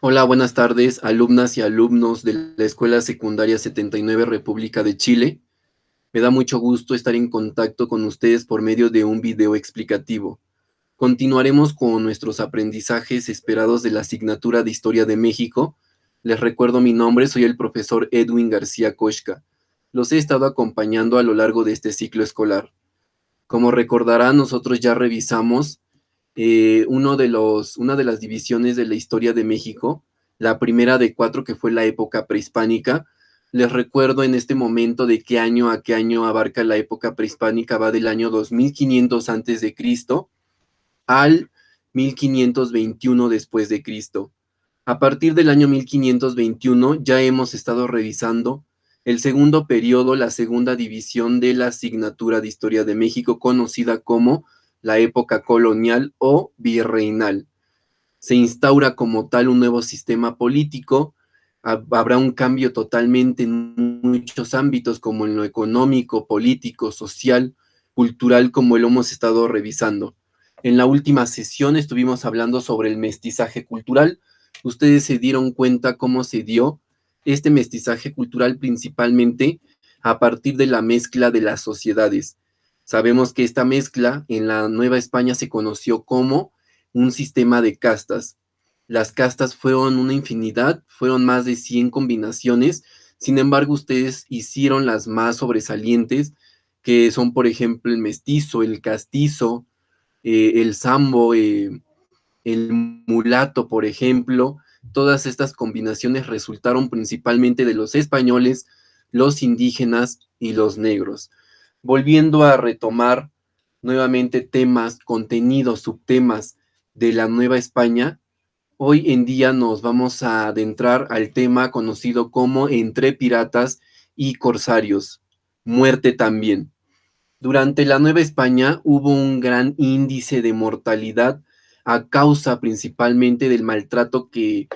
Hola, buenas tardes, alumnas y alumnos de la Escuela Secundaria 79 República de Chile. Me da mucho gusto estar en contacto con ustedes por medio de un video explicativo. Continuaremos con nuestros aprendizajes esperados de la asignatura de Historia de México. Les recuerdo mi nombre, soy el profesor Edwin García Koshka. Los he estado acompañando a lo largo de este ciclo escolar. Como recordarán, nosotros ya revisamos una de las divisiones de la historia de México, la primera de cuatro que fue la época prehispánica. Les recuerdo en este momento de qué año a qué año abarca la época prehispánica, va del año 2500 antes de Cristo al 1521 después de Cristo. A partir del año 1521 ya hemos estado revisando el segundo periodo, la segunda división de la asignatura de Historia de México, conocida como la época colonial o virreinal. Se instaura como tal un nuevo sistema político, habrá un cambio totalmente en muchos ámbitos, como en lo económico, político, social, cultural, como lo hemos estado revisando. En la última sesión estuvimos hablando sobre el mestizaje cultural. Ustedes se dieron cuenta cómo se dio este mestizaje cultural principalmente a partir de la mezcla de las sociedades. Sabemos que esta mezcla en la Nueva España se conoció como un sistema de castas. Las castas fueron una infinidad, fueron más de 100 combinaciones. Sin embargo, ustedes hicieron las más sobresalientes, que son, por ejemplo, el mestizo, el castizo, el sambo, el mulato, por ejemplo. Todas estas combinaciones resultaron principalmente de los españoles, los indígenas y los negros. Volviendo a retomar nuevamente temas, contenidos, subtemas de la Nueva España, hoy en día nos vamos a adentrar al tema conocido como entre piratas y corsarios, muerte también. Durante la Nueva España hubo un gran índice de mortalidad a causa principalmente del maltrato que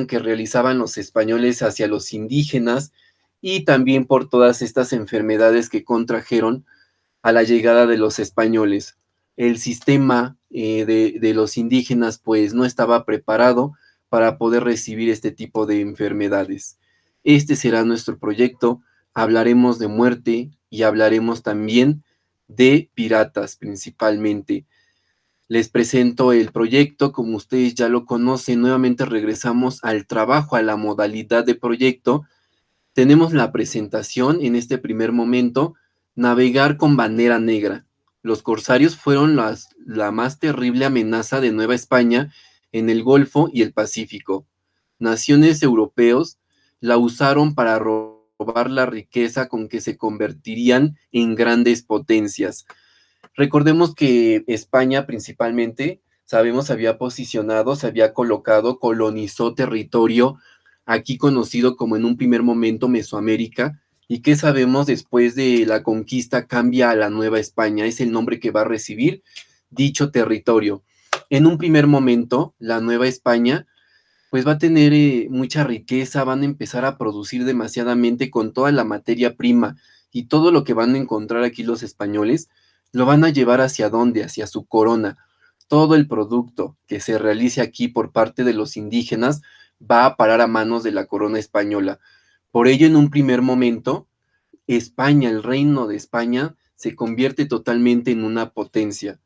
realizaban los españoles hacia los indígenas y también por todas estas enfermedades que contrajeron a la llegada de los españoles. El sistema de los indígenas pues no estaba preparado para poder recibir este tipo de enfermedades. Este será nuestro proyecto. Hablaremos de muerte y hablaremos también de piratas principalmente. Les presento el proyecto, como ustedes ya lo conocen, nuevamente regresamos al trabajo, a la modalidad de proyecto. Tenemos la presentación en este primer momento, navegar con bandera negra. Los corsarios fueron la más terrible amenaza de Nueva España en el Golfo y el Pacífico. Naciones europeos la usaron para robar la riqueza con que se convertirían en grandes potencias. Recordemos que España principalmente, sabemos, había posicionado, se había colocado, colonizó territorio aquí conocido como en un primer momento Mesoamérica, y que sabemos después de la conquista cambia a la Nueva España, es el nombre que va a recibir dicho territorio. En un primer momento, la Nueva España pues va a tener mucha riqueza, van a empezar a producir demasiadamente con toda la materia prima y todo lo que van a encontrar aquí los españoles, lo van a llevar hacia dónde, hacia su corona. Todo el producto que se realice aquí por parte de los indígenas va a parar a manos de la corona española. Por ello, en un primer momento, España, el reino de España, se convierte totalmente en una potencia.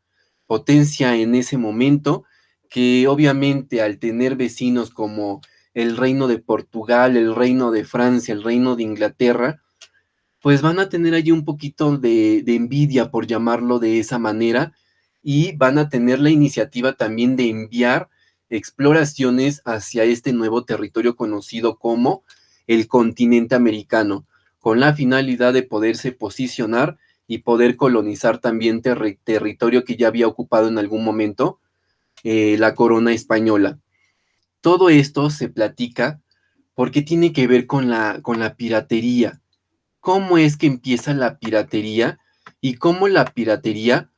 Potencia en ese momento que obviamente al tener vecinos como el reino de Portugal, el reino de Francia, el reino de Inglaterra, pues van a tener allí un poquito de envidia, por llamarlo de esa manera, y van a tener la iniciativa también de enviar exploraciones hacia este nuevo territorio conocido como el continente americano, con la finalidad de poderse posicionar y poder colonizar también territorio que ya había ocupado en algún momento la corona española. Todo esto se platica porque tiene que ver con la piratería. ¿Cómo es que empieza la piratería y cómo la piratería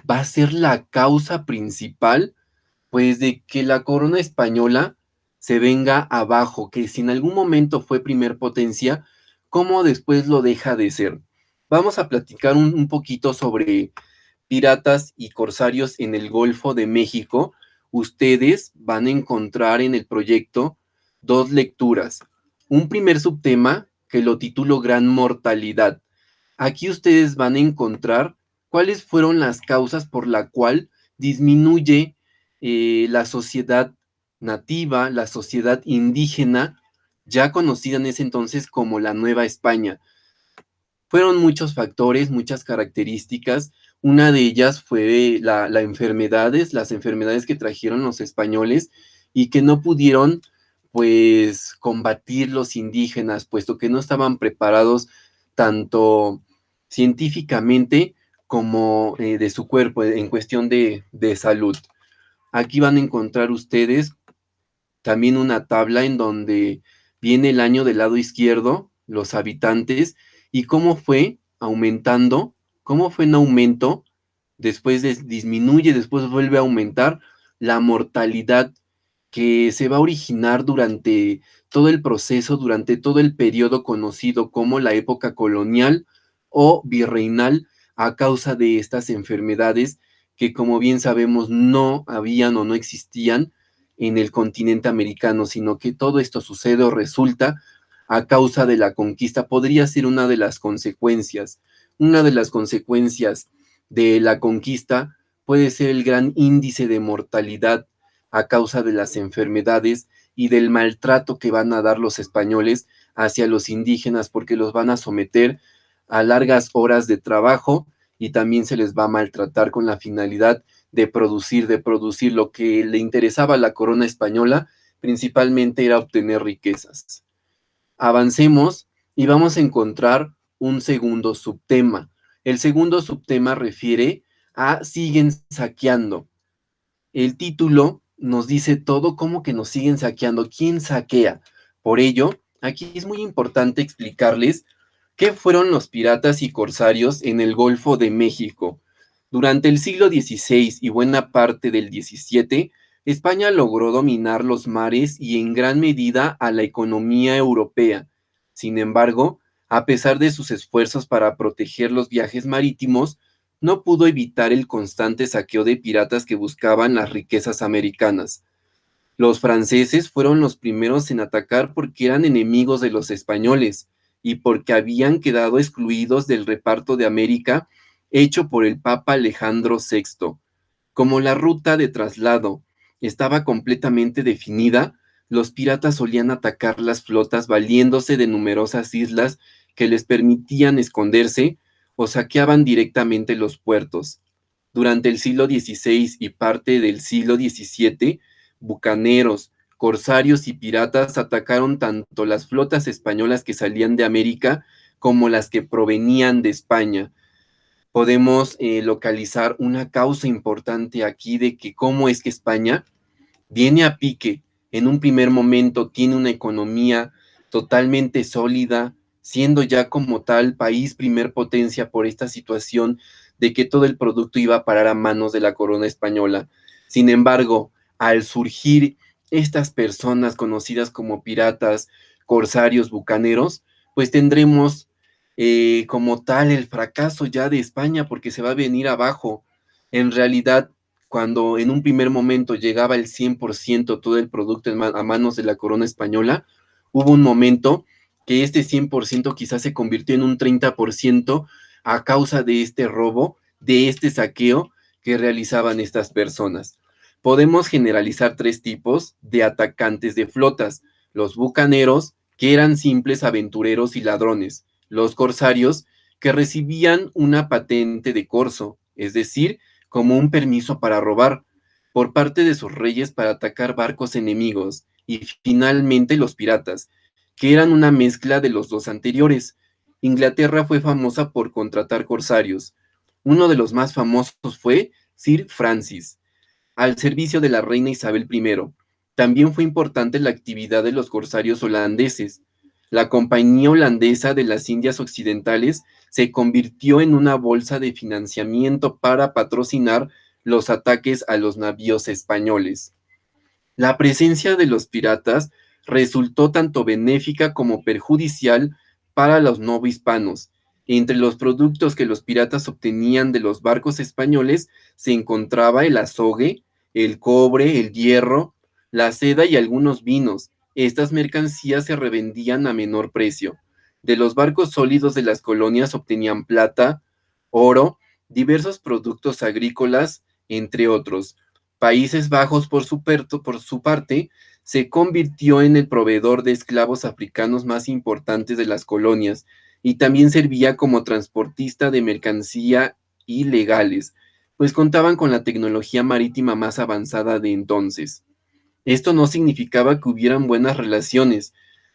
va a ser la causa principal, pues, de que la corona española se venga abajo, que si en algún momento fue primer potencia, cómo después lo deja de ser? Vamos a platicar un poquito sobre piratas y corsarios en el Golfo de México, ustedes van a encontrar en el proyecto dos lecturas. Un primer subtema que lo titulo Gran Mortalidad. Aquí ustedes van a encontrar cuáles fueron las causas por la cual disminuye la sociedad nativa, la sociedad indígena, ya conocida en ese entonces como la Nueva España. Fueron muchos factores, muchas características. Una de ellas fue las enfermedades que trajeron los españoles y que no pudieron, pues, combatir los indígenas, puesto que no estaban preparados tanto científicamente como de su cuerpo en cuestión de salud. Aquí van a encontrar ustedes también una tabla en donde viene el año del lado izquierdo, los habitantes, y cómo fue aumentando, cómo fue en aumento, después disminuye, después vuelve a aumentar la mortalidad que se va a originar durante todo el proceso, durante todo el periodo conocido como la época colonial o virreinal, a causa de estas enfermedades que, como bien sabemos, no habían o no existían en el continente americano, sino que todo esto sucede o resulta a causa de la conquista. Podría ser una de las consecuencias. Una de las consecuencias de la conquista puede ser el gran índice de mortalidad a causa de las enfermedades y del maltrato que van a dar los españoles hacia los indígenas, porque los van a someter a largas horas de trabajo y también se les va a maltratar con la finalidad de producir lo que le interesaba a la corona española, principalmente era obtener riquezas. Avancemos y vamos a encontrar un segundo subtema. El segundo subtema refiere a siguen saqueando. El título nos dice todo cómo que nos siguen saqueando, quién saquea. Por ello, aquí es muy importante explicarles qué fueron los piratas y corsarios en el Golfo de México. Durante el siglo XVI y buena parte del XVII, España logró dominar los mares y en gran medida a la economía europea. Sin embargo, a pesar de sus esfuerzos para proteger los viajes marítimos, no pudo evitar el constante saqueo de piratas que buscaban las riquezas americanas. Los franceses fueron los primeros en atacar porque eran enemigos de los españoles y porque habían quedado excluidos del reparto de América hecho por el Papa Alejandro VI. Como la ruta de traslado estaba completamente definida, los piratas solían atacar las flotas valiéndose de numerosas islas que les permitían esconderse o saqueaban directamente los puertos. Durante el siglo XVI y parte del siglo XVII, bucaneros, corsarios y piratas atacaron tanto las flotas españolas que salían de América como las que provenían de España. Podemos localizar una causa importante aquí de que cómo es que España viene a pique, en un primer momento tiene una economía totalmente sólida, siendo ya como tal país primer potencia por esta situación de que todo el producto iba a parar a manos de la corona española. Sin embargo, al surgir estas personas conocidas como piratas, corsarios, bucaneros, pues tendremos como tal el fracaso ya de España porque se va a venir abajo. En realidad, cuando en un primer momento llegaba el 100% todo el producto a manos de la corona española, hubo un momento que este 100% quizás se convirtió en un 30% a causa de este robo, de este saqueo que realizaban estas personas. Podemos generalizar tres tipos de atacantes de flotas: los bucaneros, que eran simples aventureros y ladrones; los corsarios, que recibían una patente de corso, es decir, como un permiso para robar, por parte de sus reyes para atacar barcos enemigos; y finalmente los piratas, que eran una mezcla de los dos anteriores. Inglaterra fue famosa por contratar corsarios. Uno de los más famosos fue Sir Francis, al servicio de la reina Isabel I. También fue importante la actividad de los corsarios holandeses. La Compañía Holandesa de las Indias Occidentales se convirtió en una bolsa de financiamiento para patrocinar los ataques a los navíos españoles. La presencia de los piratas resultó tanto benéfica como perjudicial para los novohispanos. Entre los productos que los piratas obtenían de los barcos españoles se encontraba el azogue, el cobre, el hierro, la seda y algunos vinos. Estas mercancías se revendían a menor precio. De los barcos sólidos de las colonias obtenían plata, oro, diversos productos agrícolas, entre otros. Países Bajos, por su parte, se convirtió en el proveedor de esclavos africanos más importantes de las colonias y también servía como transportista de mercancía ilegales, pues contaban con la tecnología marítima más avanzada de entonces. Esto no significaba que hubieran buenas relaciones.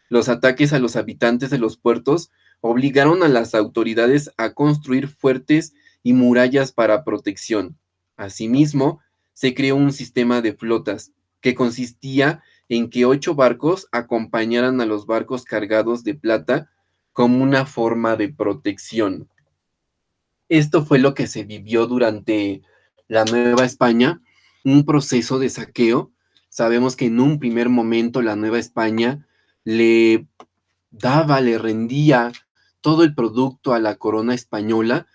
Los ataques a los habitantes de los puertos obligaron a las autoridades a construir fuertes y murallas para protección. Asimismo, se creó un sistema de flotas que consistía en que 8 barcos acompañaran a los barcos cargados de plata como una forma de protección. Esto fue lo que se vivió durante la Nueva España, un proceso de saqueo. Sabemos que en un primer momento la Nueva España le le rendía todo el producto a la corona española,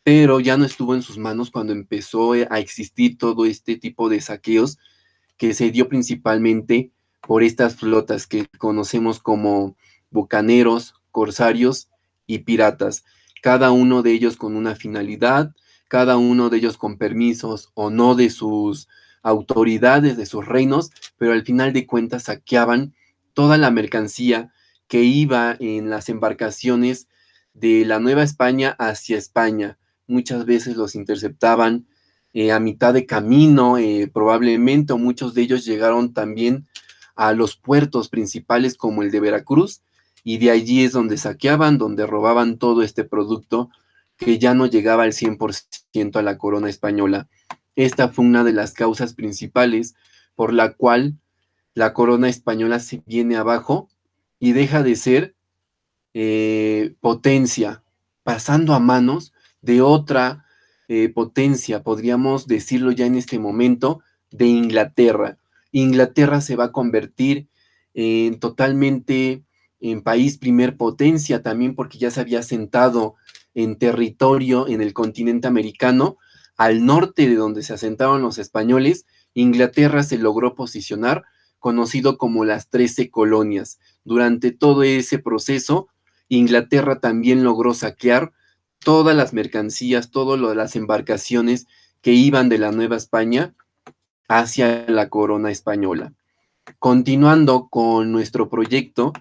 pero ya no estuvo en sus manos cuando empezó a existir todo este tipo de saqueos que se dio principalmente por estas flotas que conocemos como bucaneros, corsarios y piratas, cada uno de ellos con una finalidad, cada uno de ellos con permisos o no de sus autoridades, de sus reinos, pero al final de cuentas saqueaban toda la mercancía que iba en las embarcaciones de la Nueva España hacia España. Muchas veces los interceptaban a mitad de camino, probablemente, o muchos de ellos llegaron también a los puertos principales como el de Veracruz, y de allí es donde saqueaban, donde robaban todo este producto que ya no llegaba al 100% a la corona española. Esta fue una de las causas principales por la cual la corona española se viene abajo y deja de ser potencia, pasando a manos de otra potencia, podríamos decirlo ya en este momento, de Inglaterra. Inglaterra se va a convertir en totalmente en país primer potencia también porque ya se había sentado en territorio en el continente americano, al norte de donde se asentaron los españoles. Inglaterra se logró posicionar, conocido como las 13 colonias. Durante todo ese proceso, Inglaterra también logró saquear todas las mercancías, todas las embarcaciones que iban de la Nueva España hacia la corona española. Continuando con nuestro proyecto,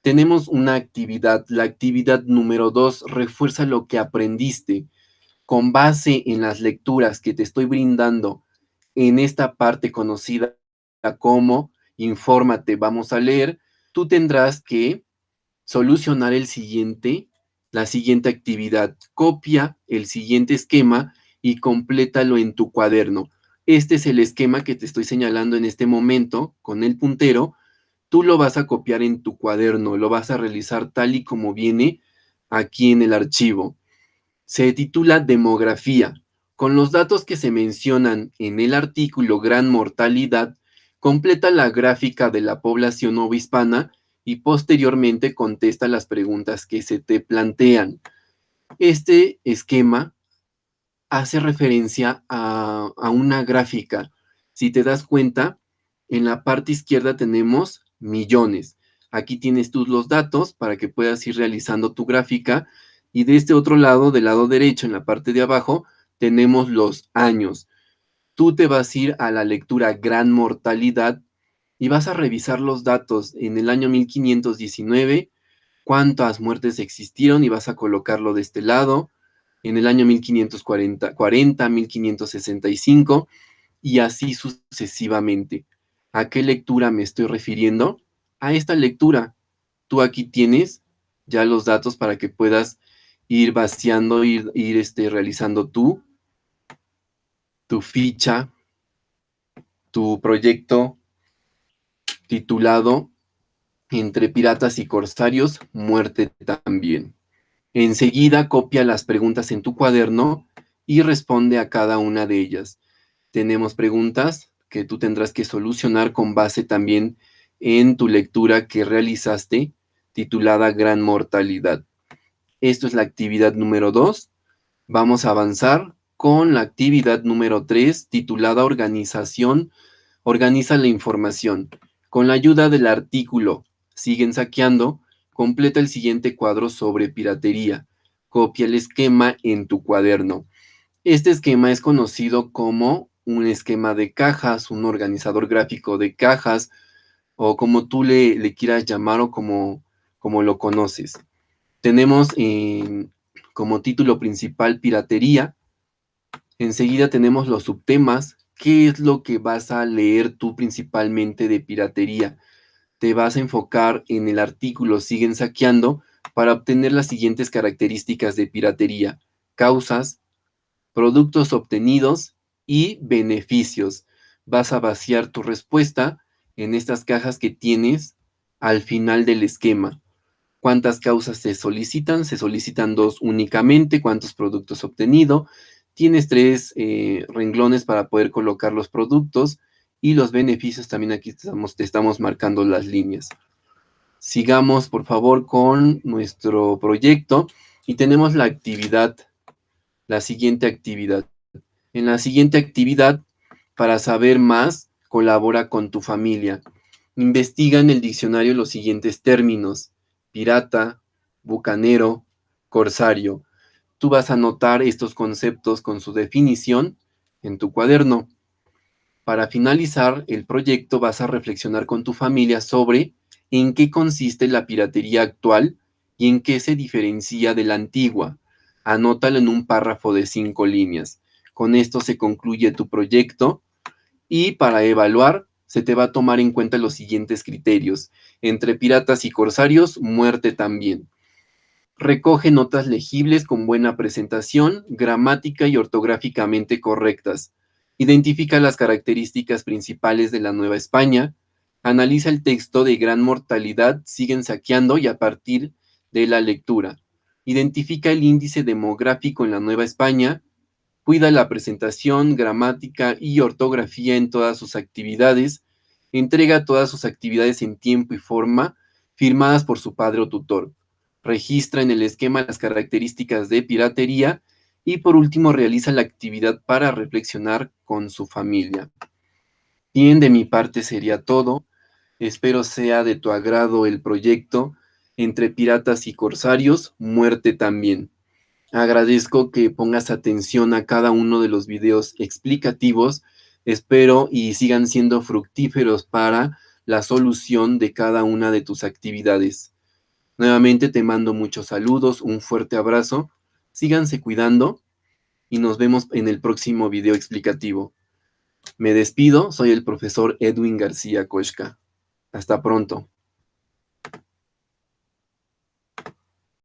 tenemos una actividad. La actividad número 2 refuerza lo que aprendiste con base en las lecturas que te estoy brindando en esta parte conocida como Infórmate, vamos a leer. Tú tendrás que solucionar la siguiente actividad. Copia el siguiente esquema y complétalo en tu cuaderno. Este es el esquema que te estoy señalando en este momento con el puntero. Tú lo vas a copiar en tu cuaderno, lo vas a realizar tal y como viene aquí en el archivo. Se titula Demografía. Con los datos que se mencionan en el artículo Gran Mortalidad, completa la gráfica de la población novohispana y posteriormente contesta las preguntas que se te plantean. Este esquema hace referencia a una gráfica. Si te das cuenta, en la parte izquierda tenemos millones. Aquí tienes tú los datos para que puedas ir realizando tu gráfica. Y de este otro lado, del lado derecho, en la parte de abajo, tenemos los años. Tú te vas a ir a la lectura Gran Mortalidad y vas a revisar los datos en el año 1519, cuántas muertes existieron y vas a colocarlo de este lado, en el año 1540, 1565 y así sucesivamente. ¿A qué lectura me estoy refiriendo? A esta lectura. Tú aquí tienes ya los datos para que puedas ir vaciando, realizando tu ficha, tu proyecto titulado Entre piratas y corsarios, muerte también. Enseguida copia las preguntas en tu cuaderno y responde a cada una de ellas. Tenemos preguntas que tú tendrás que solucionar con base también en tu lectura que realizaste titulada Gran Mortalidad. Esto es la actividad número 2. Vamos a avanzar con la actividad número 3, titulada Organización, organiza la información. Con la ayuda del artículo Siguen saqueando, completa el siguiente cuadro sobre piratería. Copia el esquema en tu cuaderno. Este esquema es conocido como un esquema de cajas, un organizador gráfico de cajas, o como tú le quieras llamar o como lo conoces. Tenemos como título principal piratería. Enseguida tenemos los subtemas. ¿Qué es lo que vas a leer tú principalmente de piratería? Te vas a enfocar en el artículo Siguen saqueando para obtener las siguientes características de piratería: causas, productos obtenidos y beneficios. Vas a vaciar tu respuesta en estas cajas que tienes al final del esquema. ¿Cuántas causas se solicitan? Se solicitan 2 únicamente. ¿Cuántos productos obtenido? Tienes 3 renglones para poder colocar los productos, y los beneficios también aquí te estamos marcando las líneas. Sigamos, por favor, con nuestro proyecto y tenemos la siguiente actividad. En la siguiente actividad, para saber más, colabora con tu familia. Investiga en el diccionario los siguientes términos: pirata, bucanero, corsario. Tú vas a anotar estos conceptos con su definición en tu cuaderno. Para finalizar el proyecto, vas a reflexionar con tu familia sobre en qué consiste la piratería actual y en qué se diferencia de la antigua. Anótalo en un párrafo de 5 líneas. Con esto se concluye tu proyecto, y para evaluar se te va a tomar en cuenta los siguientes criterios: entre piratas y corsarios, muerte también. Recoge notas legibles con buena presentación, gramática y ortográficamente correctas. Identifica las características principales de la Nueva España. Analiza el texto de Gran mortalidad, siguen saqueando, y a partir de la lectura. Identifica el índice demográfico en la Nueva España. Cuida la presentación, gramática y ortografía en todas sus actividades. Entrega todas sus actividades en tiempo y forma, firmadas por su padre o tutor. Registra en el esquema las características de piratería y por último realiza la actividad para reflexionar con su familia. Bien, de mi parte sería todo. Espero sea de tu agrado el proyecto Entre piratas y corsarios, muerte también. Agradezco que pongas atención a cada uno de los videos explicativos. Espero y sigan siendo fructíferos para la solución de cada una de tus actividades. Nuevamente te mando muchos saludos, un fuerte abrazo, síganse cuidando y nos vemos en el próximo video explicativo. Me despido, soy el profesor Edwin García Koshka. Hasta pronto.